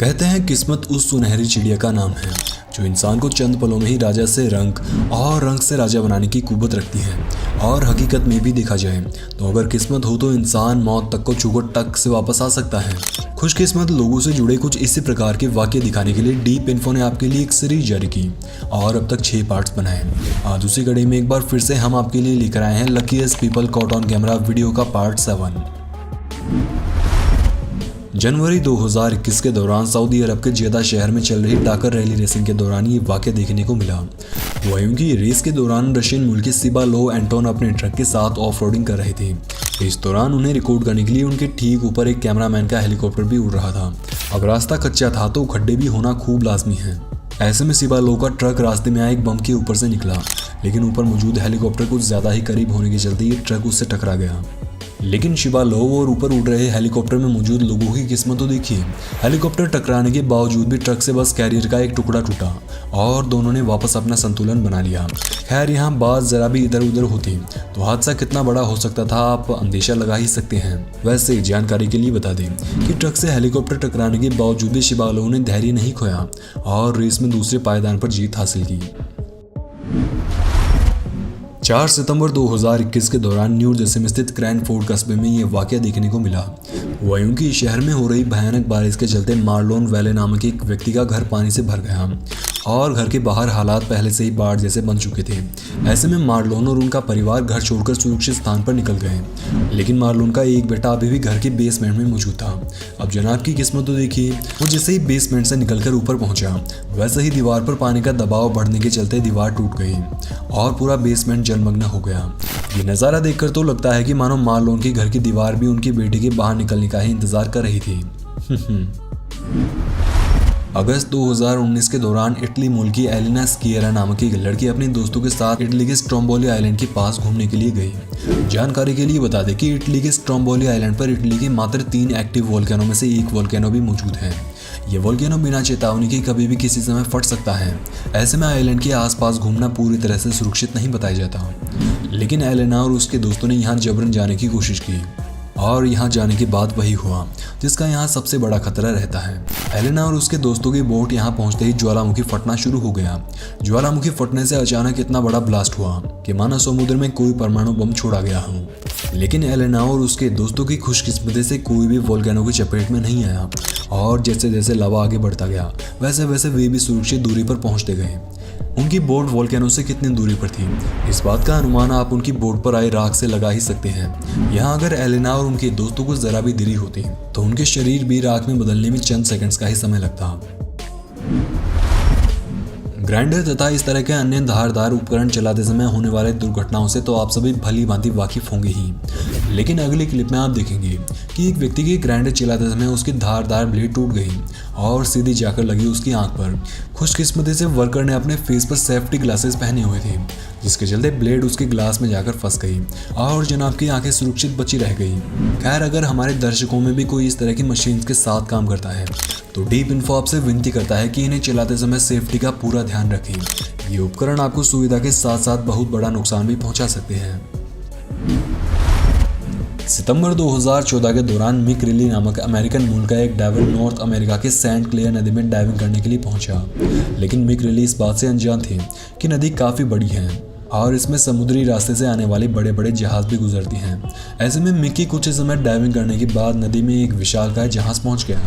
कहते हैं किस्मत उस सुनहरी चिड़िया का नाम है जो इंसान को चंद पलों में ही राजा से रंग और रंग से राजा बनाने की कुव्वत रखती है। और हकीकत में भी देखा जाए तो अगर किस्मत हो तो इंसान मौत तक को छूकर टक से वापस आ सकता है। खुशकिस्मत लोगों से जुड़े कुछ इसी प्रकार के वाक्य दिखाने के लिए डीप इन्फो ने आपके लिए एक सीरीज जारी की और अब तक 6 पार्ट्स बनाए। आज उसी कड़ी में एक बार फिर से हम आपके लिए लेकर आए हैं luckiest people caught on camera video का पार्ट 7। जनवरी 2021 के दौरान सऊदी अरब के जेदा शहर में चल रही टाकर रैली रेसिंग के दौरान ये वाक़या देखने को मिला। हुआ यूं कि रेस के दौरान रशियन मुल्क के सिबा लो एंटोन अपने ट्रक के साथ ऑफ रोडिंग कर रहे थे। इस दौरान उन्हें रिकॉर्ड करने के लिए उनके ठीक ऊपर एक कैमरामैन का हेलीकॉप्टर भी उड़ रहा था। अब रास्ता कच्चा था तो खड्डे भी होना खूब लाजमी है। ऐसे में सिबा लो का ट्रक रास्ते में आए एक बम के ऊपर से निकला, लेकिन ऊपर मौजूद हेलीकॉप्टर कुछ ज़्यादा ही करीब होने के चलते ये ट्रक उससे टकरा गया। लेकिन शिबा लो और ऊपर उड़ रहे हेलीकॉप्टर में मौजूद लोगों की किस्मत तो देखिए, हेलीकॉप्टर टकराने के बावजूद भी ट्रक से बस कैरियर का एक टुकड़ा टूटा और दोनों ने वापस अपना संतुलन बना लिया। खैर यहाँ बात जरा भी इधर उधर होती तो हादसा कितना बड़ा हो सकता था आप अंदेशा लगा ही सकते हैं। वैसे जानकारी के लिए बता दें कि ट्रक से हेलीकॉप्टर टकराने के बावजूद भी शिबा लो ने धैर्य नहीं खोया और रेस में दूसरे पायदान पर जीत हासिल की। 4 सितंबर 2021 के दौरान न्यू जर्सी में स्थित क्रैनफोर्ड कस्बे में ये वाक़या देखने को मिला। हुआ यूं कि शहर में हो रही भयानक बारिश के चलते मार्लोन वैले नामक एक व्यक्ति का घर पानी से भर गया और घर के बाहर हालात पहले से ही बाढ़ जैसे बन चुके थे। ऐसे में मार्लोन और उनका परिवार घर छोड़कर सुरक्षित स्थान पर निकल गए, लेकिन मार्लोन का एक बेटा अभी भी घर के बेसमेंट में मौजूद था। अब जनाब की किस्मत तो देखिए, वो जैसे ही बेसमेंट से निकलकर ऊपर पहुंचा वैसे ही दीवार पर पानी का दबाव बढ़ने के चलते दीवार टूट गई और पूरा बेसमेंट जलमग्न हो गया। ये नज़ारा देखकर तो लगता है कि मानो मार्लोन के घर की दीवार भी उनकी बेटी के बाहर निकलने का ही इंतजार कर रही थी। अगस्त 2019 के दौरान इटली मूल की एलिना स्किएरा नामक एक लड़की अपने दोस्तों के साथ इटली के स्ट्रोम्बोली आइलैंड के पास घूमने के लिए गई। जानकारी के लिए बता दें कि इटली के स्ट्रोम्बोली आइलैंड पर इटली के मात्र 3 एक्टिव वोल्केनो में से एक वोल्केनो भी मौजूद है। ये वोल्केनो बिना चेतावनी के कभी भी किसी समय फट सकता है। ऐसे में आइलैंड के आसपास घूमना पूरी तरह से सुरक्षित नहीं बताया जाता, लेकिन एलेना और उसके दोस्तों ने यहाँ जबरन जाने की कोशिश की और यहाँ जाने के बाद वही हुआ जिसका यहाँ सबसे बड़ा खतरा रहता है। एलेना और उसके दोस्तों की बोट यहाँ पहुँचते ही ज्वालामुखी फटना शुरू हो गया। ज्वालामुखी फटने से अचानक इतना बड़ा ब्लास्ट हुआ कि मानो समुद्र में कोई परमाणु बम छोड़ा गया हो। लेकिन एलेना और उसके दोस्तों की खुशकिस्मती से कोई भी वोल्केनो की चपेट में नहीं आया और जैसे जैसे लावा आगे बढ़ता गया वैसे वैसे वे भी सुरक्षित दूरी पर पहुँचते गए। उनकी बोट वोल्केनो से कितनी दूरी पर थी, इस बात का अनुमान आप उनकी बोट पर आए राख से लगा ही सकते हैं। यहाँ अगर एलेना और उनके दोस्तों को जरा भी देरी होती तो उनके शरीर भी राख में बदलने में चंद सेकंड्स का ही समय लगता। ग्राइंडर तथा इस तरह के अन्य धारदार उपकरण चलाते समय होने वाले दुर्घटनाओं से तो आप सभी भली भांति वाकिफ होंगे ही, लेकिन अगली क्लिप में आप देखेंगे कि एक व्यक्ति की ग्राइंडर चलाते समय उसकी धारदार ब्लेड टूट गई और सीधी जाकर लगी उसकी आंख पर। खुशकिस्मती से वर्कर ने अपने फेस पर सेफ्टी ग्लासेस पहने हुए थे, जिसके चलते ब्लेड उसके ग्लास में जाकर फंस गई और जनाब की आंखें सुरक्षित बची रह गई। खैर अगर हमारे दर्शकों में भी कोई इस तरह की मशीन के साथ काम करता है तो डीप इन्फो आपसे विनती करता है कि इन्हें चलाते समय सेफ्टी का पूरा ध्यान रखें। ये उपकरण आपको सुविधा के साथ साथ बहुत बड़ा नुकसान भी पहुंचा सकते हैं। सितंबर 2014 के दौरान मिक रिली नामक अमेरिकन मूल का एक डाइवर नॉर्थ अमेरिका के सेंट क्लेयर नदी में डाइविंग करने के लिए पहुंचा, लेकिन मिक रिली इस बात से अनजान थे कि नदी काफ़ी बड़ी है और इसमें समुद्री रास्ते से आने वाले बड़े बड़े जहाज भी गुजरती हैं। ऐसे में मिक की कुछ समय डाइविंग करने के बाद नदी में एक विशालकाय जहाज पहुंच गया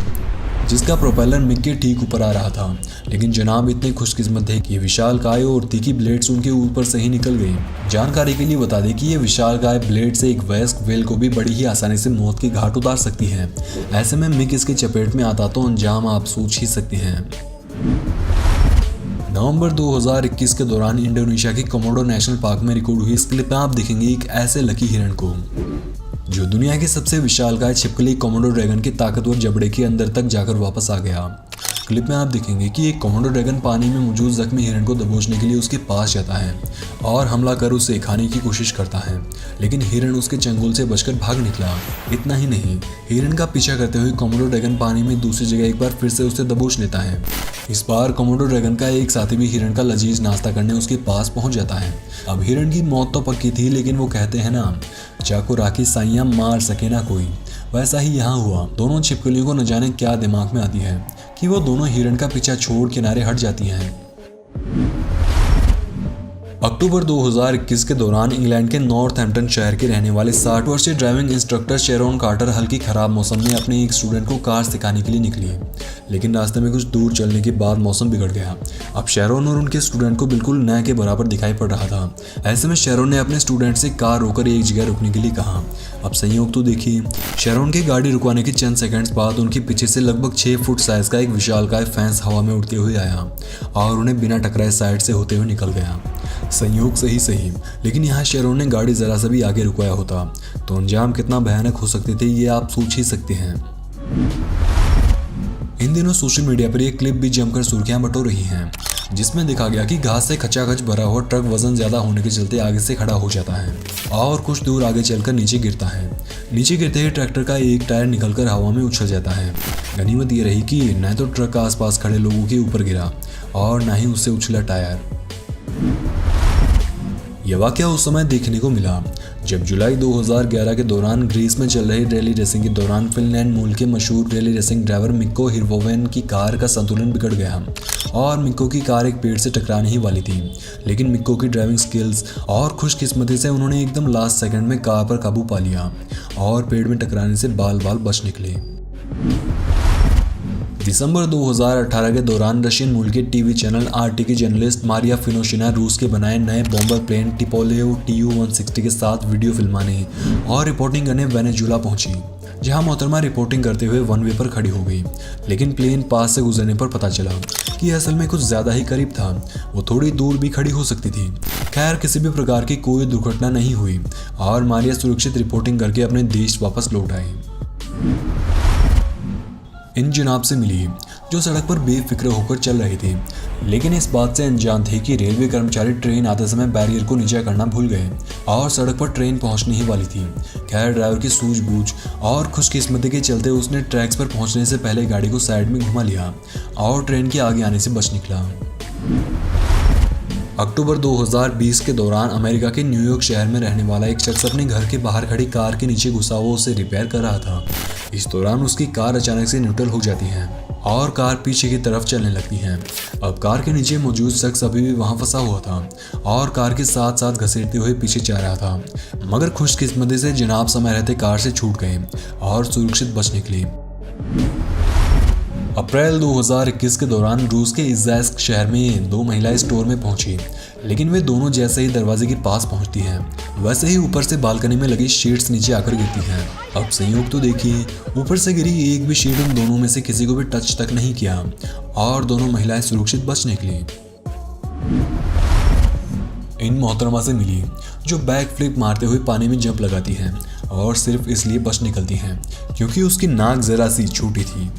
जिसका प्रोपेलर मिक के ठीक ऊपर आ रहा था, लेकिन जनाब इतने खुशकिस्मत थे कि विशालकाय और तीखी ब्लेड्स उनके ऊपर से ही निकल गई। जानकारी के लिए बता दें कि ये विशालकाय ब्लेड से एक वयस्क व्हेल को भी बड़ी ही आसानी से मौत की घाट उतार सकती है। ऐसे में मिक इसके चपेट में आता तो अंजाम आप सोच ही सकते हैं। नवंबर 2021 के दौरान इंडोनेशिया के कोमोडो नेशनल पार्क में रिकॉर्ड हुई इस क्लिप में आप देखेंगे एक ऐसे लकी हिरण को जो दुनिया की सबसे विशालकाय छिपकली कोमोडो ड्रैगन के ताकतवर जबड़े के अंदर तक जाकर वापस आ गया। क्लिप में आप देखेंगे कि एक कोमोडो ड्रैगन पानी में मौजूद जख्मी हिरण को दबोचने के लिए उसके पास जाता है और हमला कर उसे खाने की कोशिश करता है, लेकिन हिरण उसके चंगुल से बचकर भाग निकला। इतना ही नहीं, हिरण का पीछा करते हुए कोमोडो ड्रैगन पानी में दूसरी जगह एक बार फिर से उसे दबोच लेता है। इस बार कोमोडो ड्रैगन का एक साथी भी हिरण का लजीज नाश्ता करने उसके पास पहुंच जाता है। अब हिरण की मौत तो पक्की थी, लेकिन वो कहते हैं ना चाकू राखी साइयां मार सके ना कोई। वैसा ही यहाँ हुआ। दोनों छिपकलियों को न जाने क्या दिमाग में आती है कि वो दोनों हिरण का पीछा छोड़ किनारे हट जाती हैं। अक्टूबर 2021 के दौरान इंग्लैंड के नॉर्थहैम्पटन शहर के रहने वाले 60 वर्षीय ड्राइविंग इंस्ट्रक्टर शेरोन कार्टर हल्की खराब मौसम में अपने एक स्टूडेंट को कार सिखाने के लिए निकली, लेकिन रास्ते में कुछ दूर चलने के बाद मौसम बिगड़ गया। अब शेरोन और उनके स्टूडेंट को बिल्कुल न के बराबर दिखाई पड़ रहा था। ऐसे में शेरोन ने अपने स्टूडेंट से कार रोकर एक जगह रुकने के लिए कहा। अब संयोग तो देखिए, शेरोन की गाड़ी रुकवाने के चंद सेकंड्स बाद उनके पीछे से लगभग 6 फुट साइज का एक विशालकाय फैंस हवा में उड़ते हुए आया और उन्हें बिना टकराए साइड से होते हुए निकल गया। संयोग सही, लेकिन यहाँ शेरोन ने गाड़ी जरा सा भी आगे रुकवाया होता तो अंजाम कितना भयानक हो सकते थे ये आप सोच ही सकते हैं। इन दिनों सोशल मीडिया पर एक क्लिप भी जमकर सुर्खियां बटोर रही हैं, जिसमें देखा गया कि घास से खचाखच भरा हुआ ट्रक वजन ज्यादा होने के चलते आगे से खड़ा हो जाता है और कुछ दूर आगे चलकर नीचे गिरता है। नीचे गिरते ही ट्रैक्टर का एक टायर निकलकर हवा में उछल जाता है। गनीमत ये रही कि न तो ट्रक आसपास खड़े लोगों के ऊपर गिरा और न ही उससे उछला टायर। यह वाकया उस समय देखने को मिला जब जुलाई 2011 के दौरान ग्रीस में चल रही रैली रेसिंग के दौरान फिनलैंड मूल के मशहूर रैली रेसिंग ड्राइवर मिक्को हिर्वोवेन की कार का संतुलन बिगड़ गया और मिक्को की कार एक पेड़ से टकराने ही वाली थी, लेकिन मिक्को की ड्राइविंग स्किल्स और खुशकिस्मती से उन्होंने एकदम लास्ट सेकंड में कार पर काबू पा लिया और पेड़ में टकराने से बाल बाल बच निकले। दिसंबर 2018 के दौरान रशियन मूल के टीवी चैनल आरटी की जर्नलिस्ट मारिया फिनोशिना रूस के बनाए नए बॉम्बर प्लेन टिपोलेव TU-160 के साथ वीडियो फिल्माने और रिपोर्टिंग करने वेनेजुला पहुंची, जहां मोहतरमा रिपोर्टिंग करते हुए वन वे पर खड़ी हो गई। लेकिन प्लेन पास से गुजरने पर पता चला कि असल में कुछ ज़्यादा ही करीब था, वो थोड़ी दूर भी खड़ी हो सकती थी। खैर, किसी भी प्रकार की कोई दुर्घटना नहीं हुई और मारिया सुरक्षित रिपोर्टिंग करके अपने देश वापस लौट आई। इन जनाब से मिली जो सड़क पर बेफिक्र होकर चल रहे थे, लेकिन इस बात से अनजान थे कि रेलवे कर्मचारी ट्रेन आते समय बैरियर को नीचे करना भूल गए और सड़क पर ट्रेन पहुंचने ही वाली थी। खैर, ड्राइवर की सूझबूझ और खुशकिस्मती के चलते उसने ट्रैक्स पर पहुंचने से पहले गाड़ी को साइड में घुमा लिया और ट्रेन के आगे आने से बच निकला। अक्टूबर 2020 के दौरान अमेरिका के न्यूयॉर्क शहर में रहने वाला एक शख्स अपने घर के बाहर खड़ी कार के नीचे घुसा हुआ उसे रिपेयर कर रहा था। इस दौरान उसकी कार अचानक से न्यूट्रल हो जाती है और कार पीछे की तरफ चलने लगती है। अब कार के नीचे मौजूद शख्स अभी भी वहां फंसा हुआ था और कार के साथ साथ घसीटते हुए पीछे जा रहा था, मगर खुशकिस्मती से जनाब समय रहते कार से छूट गए और सुरक्षित बच निकले। अप्रैल 2021 के दौरान रूस के इज़ास्क शहर में 2 महिलाएं स्टोर में पहुंची, लेकिन वे दोनों जैसे ही दरवाजे के पास पहुंचती हैं वैसे ही ऊपर से बालकनी में लगी शीट्स नीचे आकर गिरती हैं। अब संयोग तो देखिए, ऊपर से गिरी एक भी शीट उन दोनों में से किसी को भी टच तक नहीं किया और दोनों महिलाएं सुरक्षित बच निकली। इन मोहतरमा से मिली जो बैक फ्लिप मारते हुए पानी में जंप लगाती हैं और सिर्फ इसलिए बच निकलती हैं क्योंकि उसकी नाक जरा सी छोटी थी।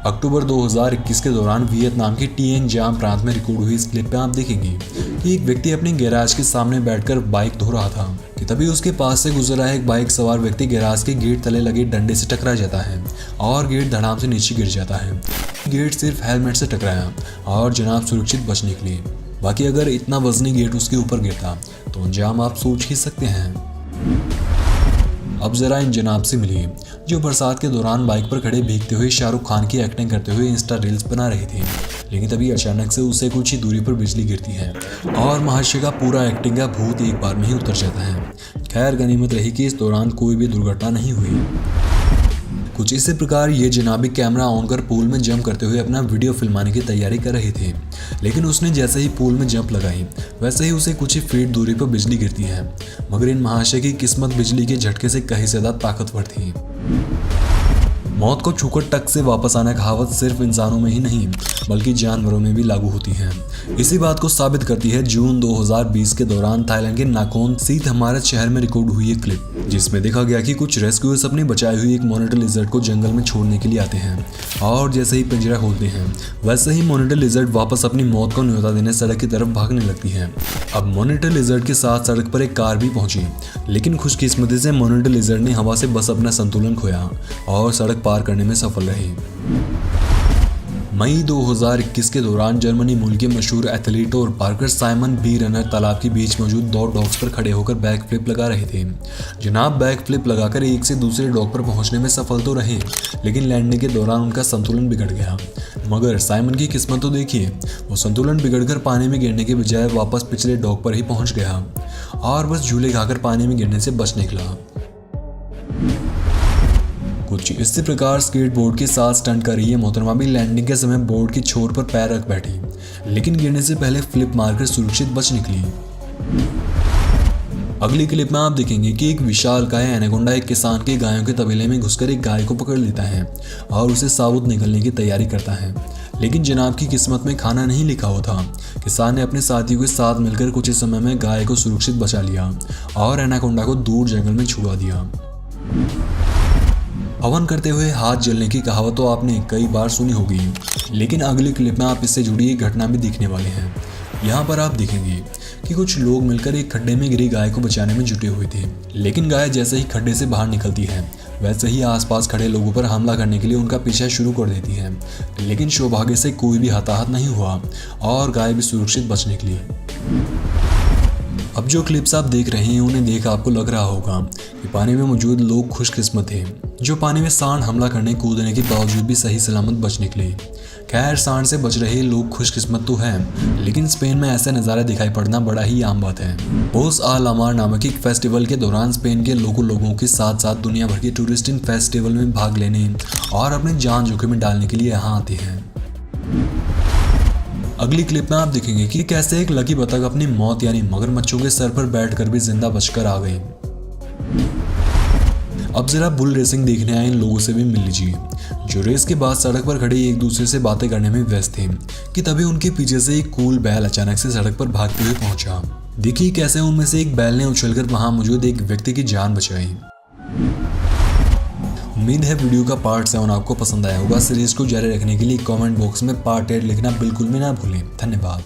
अक्टूबर 2021 के दौरान वियतनाम के टिएन जाम प्रांत में रिकॉर्ड हुई इस क्लिप में आप देखेंगे कि एक व्यक्ति अपने गैराज के सामने बैठकर बाइक धो रहा था कि तभी उसके पास से गुजर रहा एक बाइक सवार व्यक्ति गैराज के गेट तले लगे डंडे से टकरा जाता है और गेट धड़ाम से नीचे गिर जाता है। गेट सिर्फ हेलमेट से टकराया और जनाब सुरक्षित बच निकली। बाकी अगर इतना वजनी गेट उसके ऊपर गिरता तो अंजाम आप सोच ही सकते हैं। अब जरा इन जनाब से मिली जो बरसात के दौरान बाइक पर खड़े भीगते हुए शाहरुख खान की एक्टिंग करते हुए इंस्टा रील्स बना रहे थे, लेकिन तभी अचानक से उससे कुछ ही दूरी पर बिजली गिरती है और महाशय का पूरा एक्टिंग का भूत एक बार में ही उतर जाता है। खैर, गनीमत रही कि इस दौरान कोई भी दुर्घटना नहीं हुई। कुछ इसी प्रकार ये जनाबी कैमरा ऑन कर पूल में जंप करते हुए अपना वीडियो फिल्माने की तैयारी कर रहे थे, लेकिन उसने जैसे ही पूल में जंप लगाई वैसे ही उसे कुछ ही फीट दूरी पर बिजली गिरती है, मगर इन महाशय की किस्मत बिजली के झटके से कहीं ज्यादा ताकतवर थी। मौत को छूकर टक से वापस आना कहावत सिर्फ इंसानों में ही नहीं बल्कि जानवरों में भी लागू होती है। इसी बात को साबित करती है जून 2020 के दौरान थाईलैंड के नाकोन सीत हमारे शहर में रिकॉर्ड हुई एक क्लिप, जिसमें देखा गया कि कुछ रेस्क्यूअर्स अपनी बचाई हुई एक मॉनिटर लिजर्ड को जंगल में छोड़ने के लिए आते हैं और जैसे ही पिंजरा खोलते हैं वैसे ही मॉनिटर लिजर्ड वापस अपनी मौत को न्योता देने सड़क की तरफ भागने लगती है। अब मॉनिटर लिजर्ड के साथ सड़क पर एक कार भी पहुंची, लेकिन खुशकिस्मती से मॉनिटर लिजर्ड ने हवा से बस अपना संतुलन खोया और सड़क पार करने में सफल रही। मई 2021 के दौरान जर्मनी मूल के मशहूर एथलीट और पार्कर साइमन बी रनर तालाब के बीच मौजूद 2 डॉग्स पर खड़े होकर बैक फ्लिप लगा रहे थे। जनाब बैक फ्लिप लगाकर एक से दूसरे डॉग पर पहुंचने में सफल तो रहे, लेकिन लैंडिंग के दौरान उनका संतुलन बिगड़ गया। मगर साइमन की किस्मत तो देखिए, वो संतुलन बिगड़कर पानी में गिरने के बजाय वापस पिछले डॉग पर ही पहुंच गया और बस झूले खाकर पानी में गिरने से बच निकला। कुछ इसी प्रकार स्केटबोर्ड के साथ स्टंट कर रही है मोहतरमा भी लैंडिंग के समय बोर्ड की छोर पर पैर रख बैठी, लेकिन गिरने से पहले फ्लिप मारकर सुरक्षित बच निकली। अगली क्लिप में आप देखेंगे कि एक विशालकाय एनाकोंडा एक किसान के गायों के तबेले में घुसकर एक गाय को पकड़ लेता है और उसे साबुत निकलने की तैयारी करता है, लेकिन जनाब की किस्मत में खाना नहीं लिखा हुआ था। किसान ने अपने साथियों के साथ मिलकर कुछ ही समय में गाय को सुरक्षित बचा लिया और एनाकोंडा को दूर जंगल में छुड़ा दिया। हवन करते हुए हाथ जलने की कहावत तो आपने कई बार सुनी होगी, लेकिन अगली क्लिप में आप इससे जुड़ी एक घटना भी देखने वाले हैं। यहाँ पर आप देखेंगे कि कुछ लोग मिलकर एक खड्डे में गिरी गाय को बचाने में जुटे हुए थे, लेकिन गाय जैसे ही खड्डे से बाहर निकलती है वैसे ही आसपास खड़े लोगों पर हमला करने के लिए उनका पीछा शुरू कर देती है, लेकिन सौभाग्य से कोई भी हताहत नहीं हुआ और गाय भी सुरक्षित बच निकली। अब जो क्लिप्स आप देख रहे हैं उन्हें देख आपको लग रहा होगा कि पानी में मौजूद लोग खुशकिस्मत थे जो पानी में सांड हमला करने कूदने के बावजूद भी सही सलामत बच निकले। खैर, सांड से बच रहे लोग खुशकिस्मत तो हैं, लेकिन स्पेन में ऐसे नज़ारे दिखाई पड़ना बड़ा ही आम बात है। पोस आल अमार नामक एक फेस्टिवल के दौरान स्पेन के लोगों के साथ साथ दुनिया भर के टूरिस्ट इन फेस्टिवल में भाग लेने और अपनी जान जोखिम में डालने के लिए यहाँ आते हैं। अगली क्लिप में आप देखेंगे कि कैसे एक लकी बतख अपनी मौत यानी मगरमच्छों के सर पर बैठकर भी जिंदा बचकर आ गई। अब जरा बुल रेसिंग देखने आए इन लोगों से भी मिल लीजिए, जो रेस के बाद सड़क पर खड़े एक दूसरे से बातें करने में व्यस्त थे कि तभी उनके पीछे से एक कूल बैल अचानक से सड़क पर भागते हुए पहुंचा। देखिए कैसे उनमें से एक बैल ने उछलकर वहां मौजूद एक व्यक्ति की जान बचाई। उम्मीद है वीडियो का पार्ट 7 आपको पसंद आया होगा। सीरीज को जारी रखने के लिए कमेंट बॉक्स में पार्ट 8 लिखना बिल्कुल भी ना भूलें। धन्यवाद।